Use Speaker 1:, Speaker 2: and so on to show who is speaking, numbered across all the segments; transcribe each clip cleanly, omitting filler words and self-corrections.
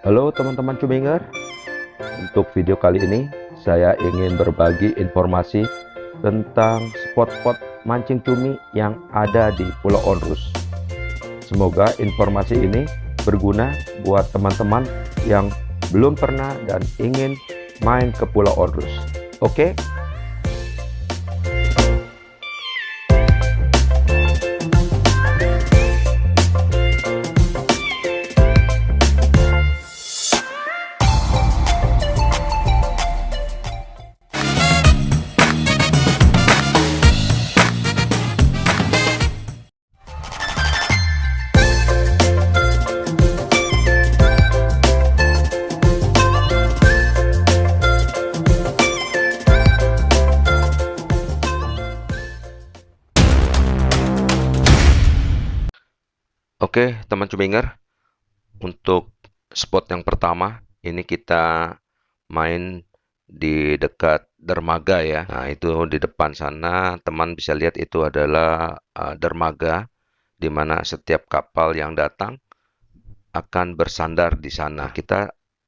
Speaker 1: Halo teman-teman Cuminger, untuk video kali ini saya ingin berbagi informasi tentang spot-spot mancing cumi yang ada di Pulau Onrus. Semoga informasi ini berguna buat teman-teman yang belum pernah dan ingin main ke Pulau Onrus. Oke? Oke, teman Cuminger, untuk spot yang pertama ini kita main di dekat dermaga ya. Nah, itu di depan sana teman bisa lihat itu adalah dermaga di mana setiap kapal yang datang akan bersandar di sana.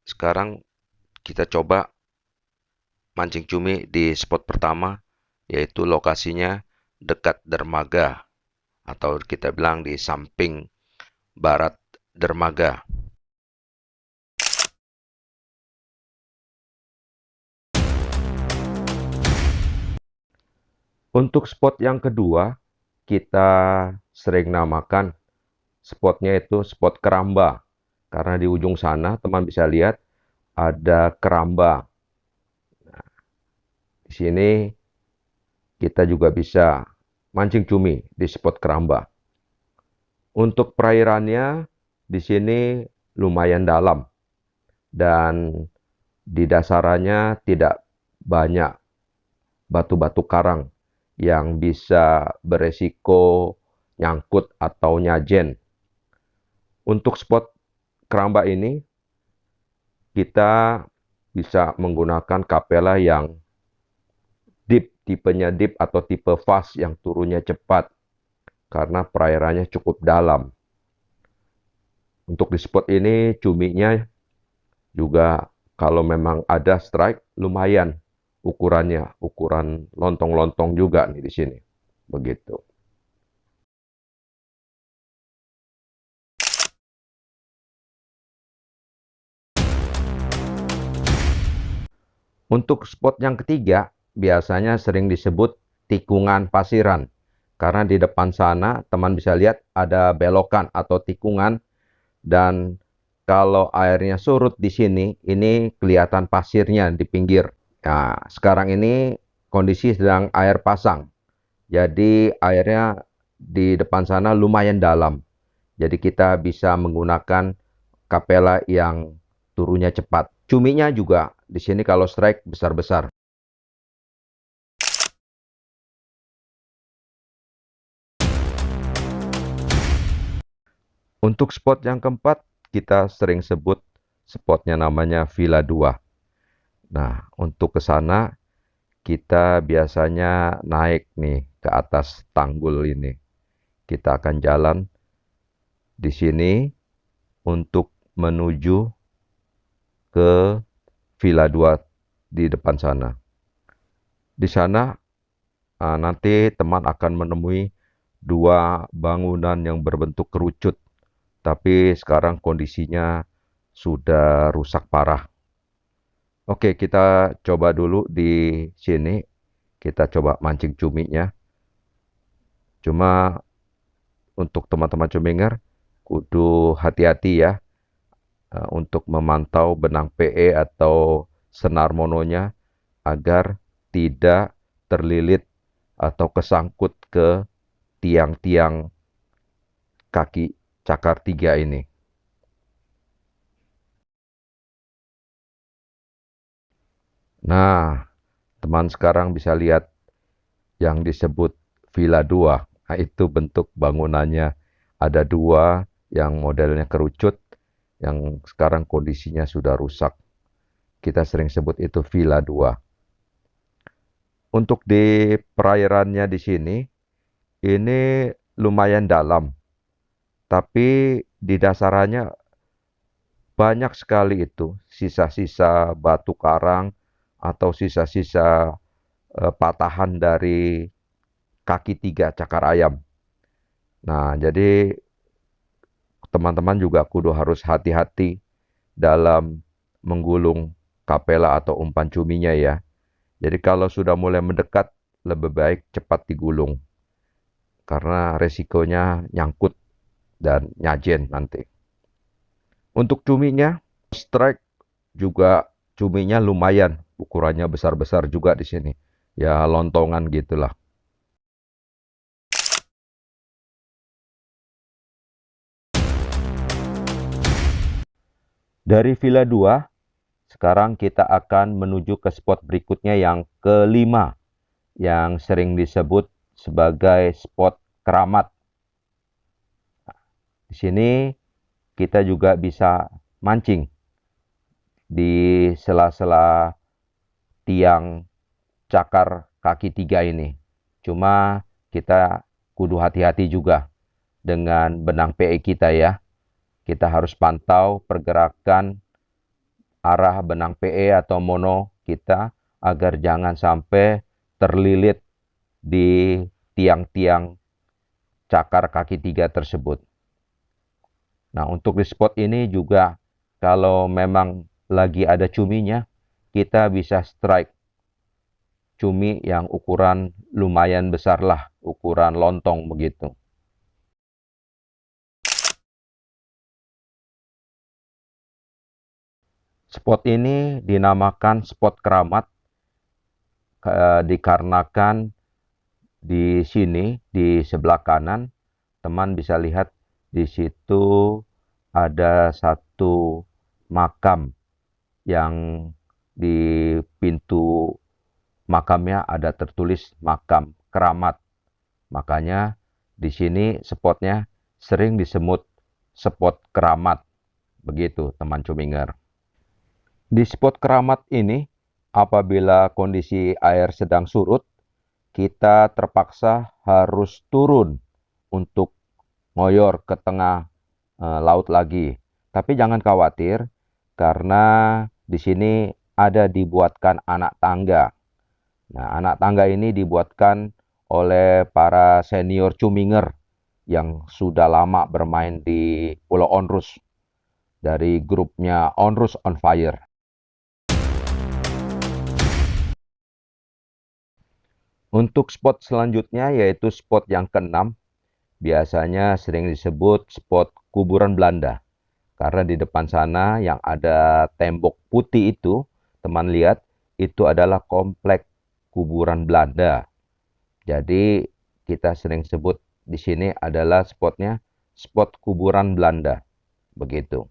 Speaker 1: Sekarang kita coba mancing cumi di spot pertama, yaitu lokasinya dekat dermaga atau kita bilang di samping barat dermaga. Untuk spot yang kedua, kita sering namakan spotnya itu spot keramba. Karena di ujung sana teman bisa lihat ada keramba. Nah, di sini kita juga bisa mancing cumi di spot keramba. Untuk perairannya di sini lumayan dalam dan di dasarannya tidak banyak batu-batu karang yang bisa beresiko nyangkut atau nyajen. Untuk spot keramba ini kita bisa menggunakan kapela yang deep, tipenya deep atau tipe fast yang turunnya cepat karena perairannya cukup dalam. Untuk di spot ini cuminya juga kalau memang ada strike lumayan ukurannya, ukuran lontong-lontong juga nih di sini. Begitu. Untuk spot yang ketiga, biasanya sering disebut tikungan pasiran. Karena di depan sana teman bisa lihat ada belokan atau tikungan dan kalau airnya surut di sini, ini kelihatan pasirnya di pinggir. Nah, sekarang ini kondisi sedang air pasang. Jadi airnya di depan sana lumayan dalam. Jadi kita bisa menggunakan kapela yang turunnya cepat. Cuminya juga di sini kalau strike besar-besar. Untuk spot yang keempat, kita sering sebut spotnya namanya Villa 2. Nah, untuk ke sana kita biasanya naik nih ke atas tanggul ini. Kita akan jalan di sini untuk menuju ke Villa 2 di depan sana. Di sana nanti teman akan menemui dua bangunan yang berbentuk kerucut, tapi sekarang kondisinya sudah rusak parah. Oke, kita coba dulu di sini. Kita coba mancing cuminya. Cuma untuk teman-teman cuminger, kudu hati-hati ya untuk memantau benang PE atau senar mononya agar tidak terlilit atau kesangkut ke tiang-tiang kaki cakar 3 ini. Nah, teman sekarang bisa lihat yang disebut Villa 2. Nah, itu bentuk bangunannya. Ada dua yang modelnya kerucut, yang sekarang kondisinya sudah rusak. Kita sering sebut itu Villa 2. Untuk di perairannya di sini, ini lumayan dalam. Tapi di dasarannya banyak sekali itu sisa-sisa batu karang atau sisa-sisa patahan dari kaki 3 cakar ayam. Nah, jadi teman-teman juga kudu harus hati-hati dalam menggulung kapela atau umpan cuminya ya. Jadi kalau sudah mulai mendekat, lebih baik cepat digulung. Karena resikonya nyangkut dan nyajen nanti. Untuk cuminya, strike juga cuminya lumayan. Ukurannya besar-besar juga di sini. Ya lontongan gitulah. Dari Villa 2, sekarang kita akan menuju ke spot berikutnya yang kelima, yang sering disebut sebagai spot keramat. Di sini kita juga bisa mancing di sela-sela tiang cakar kaki 3 ini. Cuma kita kudu hati-hati juga dengan benang PE kita ya. Kita harus pantau pergerakan arah benang PE atau mono kita agar jangan sampai terlilit di tiang-tiang cakar kaki 3 tersebut. Nah, untuk di spot ini juga kalau memang lagi ada cuminya, kita bisa strike cumi yang ukuran lumayan besar lah, ukuran lontong begitu. Spot ini dinamakan spot keramat dikarenakan di sini di sebelah kanan teman bisa lihat di situ ada satu makam yang di pintu makamnya ada tertulis makam keramat. Makanya di sini spotnya sering disebut spot keramat. Begitu teman cuminger. Di spot keramat ini apabila kondisi air sedang surut, kita terpaksa harus turun untuk ngoyor ke tengah laut lagi. Tapi jangan khawatir karena di sini ada dibuatkan anak tangga. Nah, anak tangga ini dibuatkan oleh para senior cuminger yang sudah lama bermain di Pulau Onrus dari grupnya Onrus on Fire. Untuk spot selanjutnya yaitu spot yang keenam, biasanya sering disebut spot kuburan Belanda. Karena di depan sana yang ada tembok putih itu, teman lihat, itu adalah komplek kuburan Belanda. Jadi kita sering sebut di sini adalah spotnya spot kuburan Belanda. Begitu.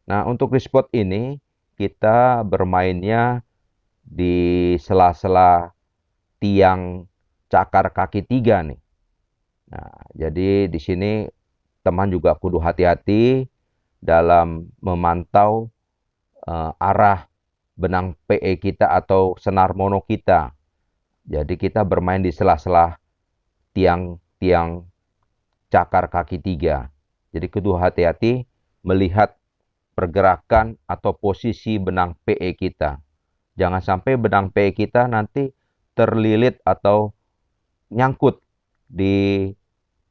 Speaker 1: Nah, untuk di spot ini kita bermainnya di sela-sela tiang cakar kaki 3 nih. Nah, jadi di sini teman juga kudu hati-hati dalam memantau arah benang PE kita atau senar mono kita. Jadi kita bermain di sela-sela tiang-tiang cakar kaki 3. Jadi kudu hati-hati melihat pergerakan atau posisi benang PE kita. Jangan sampai benang PE kita nanti terlilit atau nyangkut di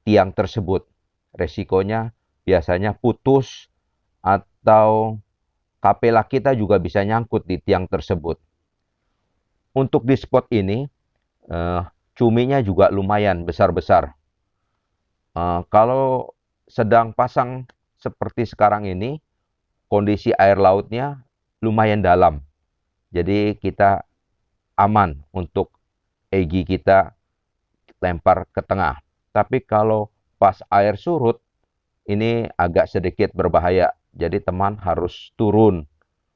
Speaker 1: tiang tersebut. Resikonya biasanya putus atau kapela kita juga bisa nyangkut di tiang tersebut. Untuk di spot ini, cuminya juga lumayan besar-besar. Kalau sedang pasang seperti sekarang ini, kondisi air lautnya lumayan dalam. Jadi kita aman untuk egi kita lempar ke tengah. Tapi kalau pas air surut, ini agak sedikit berbahaya. Jadi teman harus turun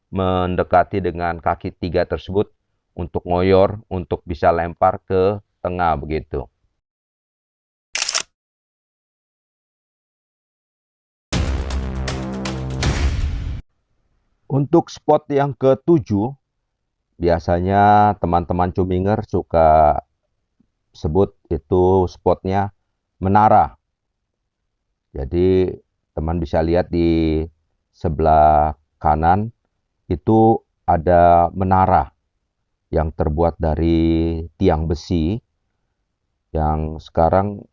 Speaker 1: mendekati dengan kaki 3 tersebut untuk ngoyor, untuk bisa lempar ke tengah begitu. Untuk spot yang ke-7, biasanya teman-teman cuminger suka sebut itu spotnya menara. Jadi teman bisa lihat di sebelah kanan itu ada menara yang terbuat dari tiang besi yang sekarang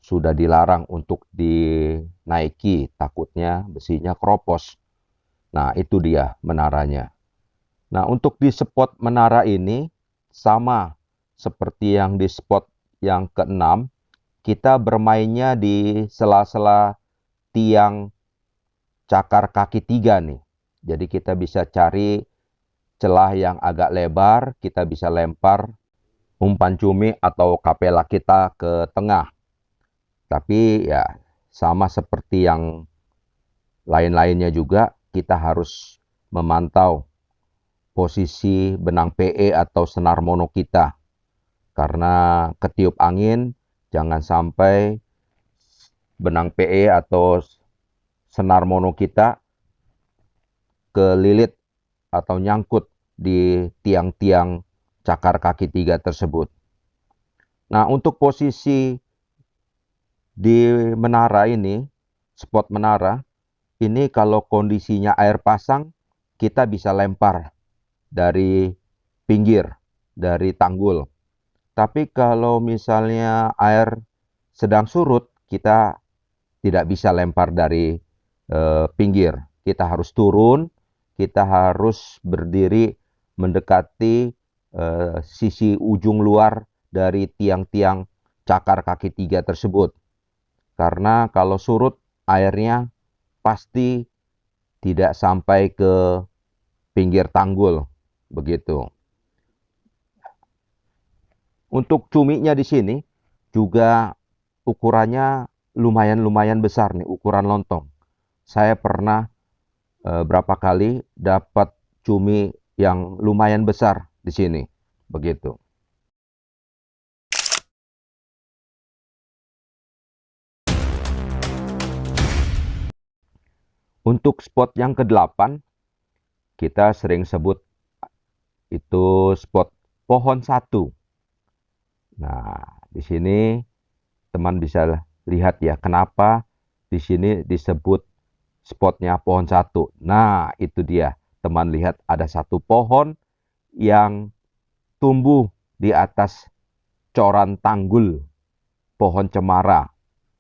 Speaker 1: sudah dilarang untuk dinaiki, takutnya besinya keropos. Nah, itu dia menaranya. Nah, untuk di spot menara ini sama seperti yang di spot yang keenam, kita bermainnya di sela-sela tiang cakar kaki 3 nih. Jadi kita bisa cari celah yang agak lebar, kita bisa lempar umpan cumi atau kapela kita ke tengah. Tapi ya sama seperti yang lain-lainnya juga, kita harus memantau posisi benang PE atau senar mono kita. Karena ketiup angin, jangan sampai benang PE atau senar mono kita kelilit atau nyangkut di tiang-tiang cakar kaki 3 tersebut. Nah, untuk posisi di menara ini, spot menara, ini kalau kondisinya air pasang, kita bisa lempar dari pinggir, dari tanggul. Tapi kalau misalnya air sedang surut, kita tidak bisa lempar dari pinggir. Kita harus turun, kita harus berdiri mendekati sisi ujung luar dari tiang-tiang cakar kaki 3 tersebut. Karena kalau surut, airnya pasti tidak sampai ke pinggir tanggul. Begitu. Untuk cuminya di sini juga ukurannya lumayan besar nih, ukuran lontong. Saya pernah berapa kali dapat cumi yang lumayan besar di sini. Begitu. Untuk spot yang ke-8, kita sering sebut itu spot pohon 1. Nah, di sini teman bisa lihat ya, kenapa di sini disebut spotnya pohon 1. Nah, itu dia. Teman lihat ada satu pohon yang tumbuh di atas coran tanggul pohon cemara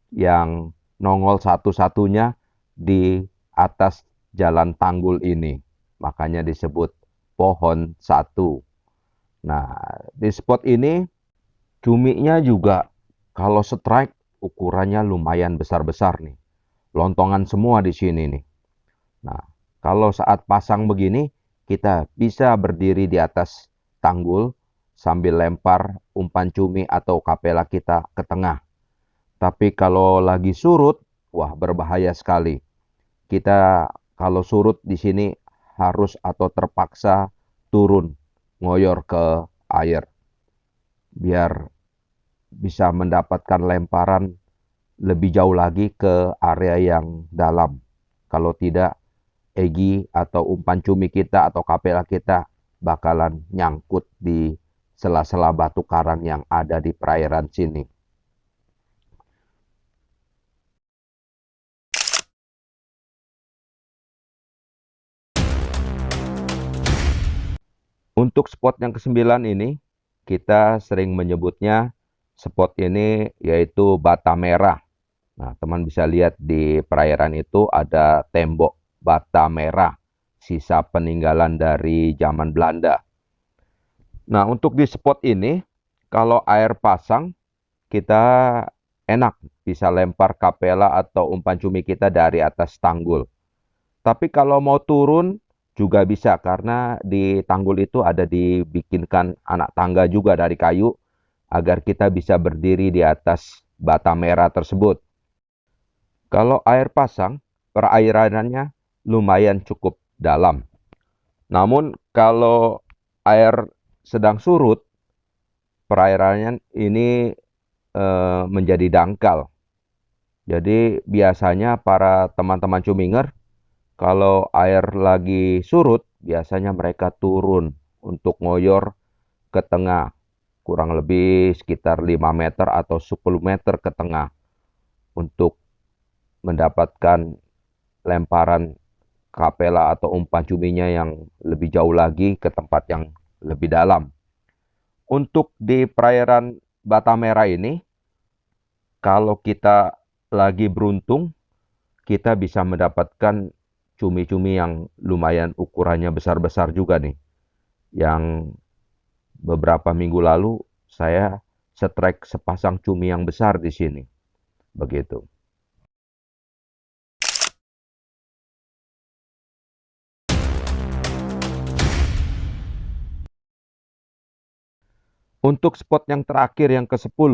Speaker 1: yang nongol satu-satunya di atas jalan tanggul ini. Makanya disebut pohon 1. Nah, di spot ini cuminya juga kalau strike ukurannya lumayan besar-besar nih. Lontongan semua di sini nih. Nah, kalau saat pasang begini, kita bisa berdiri di atas tanggul sambil lempar umpan cumi atau kapela kita ke tengah. Tapi kalau lagi surut, wah berbahaya sekali. Kita kalau surut di sini harus atau terpaksa turun, ngoyor ke air. Biar bisa mendapatkan lemparan lebih jauh lagi ke area yang dalam. Kalau tidak, egi atau umpan cumi kita atau kapela kita bakalan nyangkut di sela-sela batu karang yang ada di perairan sini. Untuk spot yang ke-9 ini, kita sering menyebutnya spot ini yaitu bata merah. Nah, teman bisa lihat di perairan itu ada tembok bata merah, sisa peninggalan dari zaman Belanda. Nah, untuk di spot ini, kalau air pasang, kita enak bisa lempar kapela atau umpan cumi kita dari atas tanggul. Tapi kalau mau turun juga bisa karena di tanggul itu ada dibikinkan anak tangga juga dari kayu agar kita bisa berdiri di atas bata merah tersebut. Kalau air pasang, perairannya lumayan cukup dalam. Namun kalau air sedang surut, perairannya ini menjadi dangkal. Jadi biasanya para teman-teman cuminger kalau air lagi surut, biasanya mereka turun untuk ngoyor ke tengah. Kurang lebih sekitar 5 meter atau 10 meter ke tengah untuk mendapatkan lemparan kapela atau umpan cuminya yang lebih jauh lagi ke tempat yang lebih dalam. Untuk di perairan Batam Merah ini, kalau kita lagi beruntung, kita bisa mendapatkan cumi-cumi yang lumayan ukurannya besar-besar juga nih. Yang beberapa minggu lalu saya strike sepasang cumi yang besar di sini. Begitu. Untuk spot yang terakhir yang ke-10,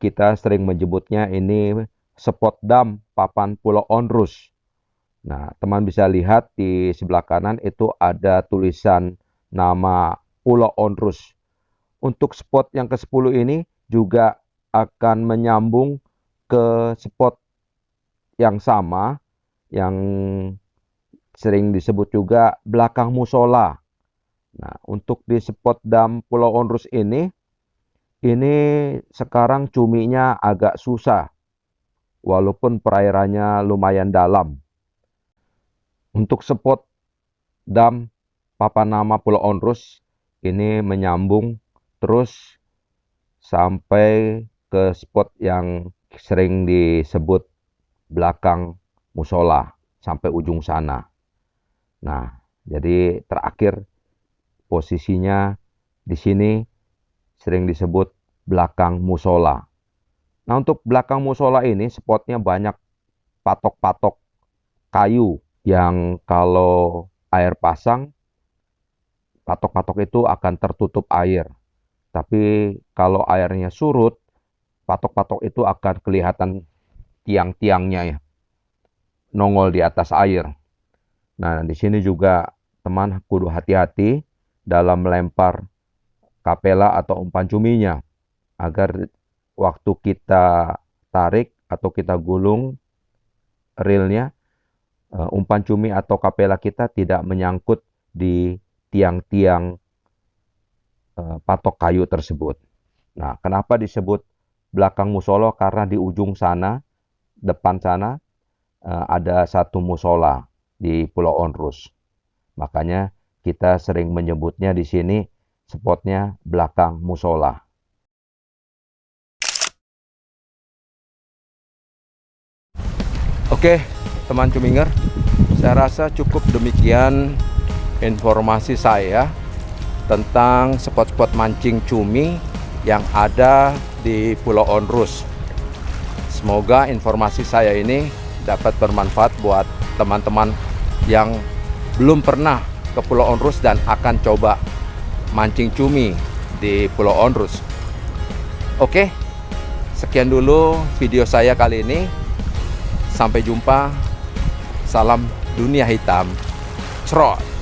Speaker 1: kita sering menyebutnya ini spot dam papan Pulau Onrus. Nah, teman bisa lihat di sebelah kanan itu ada tulisan nama Pulau Onrus. Untuk spot yang ke-10 ini juga akan menyambung ke spot yang sama, yang sering disebut juga belakang musola. Nah, untuk di spot dam Pulau Onrus ini sekarang cuminya agak susah, walaupun perairannya lumayan dalam. Untuk spot dam papan nama Pulau Onrus ini menyambung terus sampai ke spot yang sering disebut belakang musola sampai ujung sana. Nah, jadi terakhir posisinya di sini sering disebut belakang musola. Nah, untuk belakang musola ini spotnya banyak patok-patok kayu yang kalau air pasang, patok-patok itu akan tertutup air. Tapi kalau airnya surut, patok-patok itu akan kelihatan tiang-tiangnya ya, nongol di atas air. Nah, di sini juga teman kudu hati-hati dalam melempar kapela atau umpan cuminya, agar waktu kita tarik atau kita gulung reelnya, umpan cumi atau kapela kita tidak menyangkut di tiang-tiang patok kayu tersebut. Nah, kenapa disebut belakang musola? Karena di ujung sana, depan sana, ada satu musola di Pulau Onrus. Makanya kita sering menyebutnya di sini spotnya belakang musola. Oke, teman cuminger, saya rasa cukup demikian informasi saya tentang spot-spot mancing cumi yang ada di Pulau Onrus. Semoga informasi saya ini dapat bermanfaat buat teman-teman yang belum pernah ke Pulau Onrus dan akan coba mancing cumi di Pulau Onrus. Oke, sekian dulu video saya kali ini. Sampai jumpa. Salam dunia hitam. Cerot.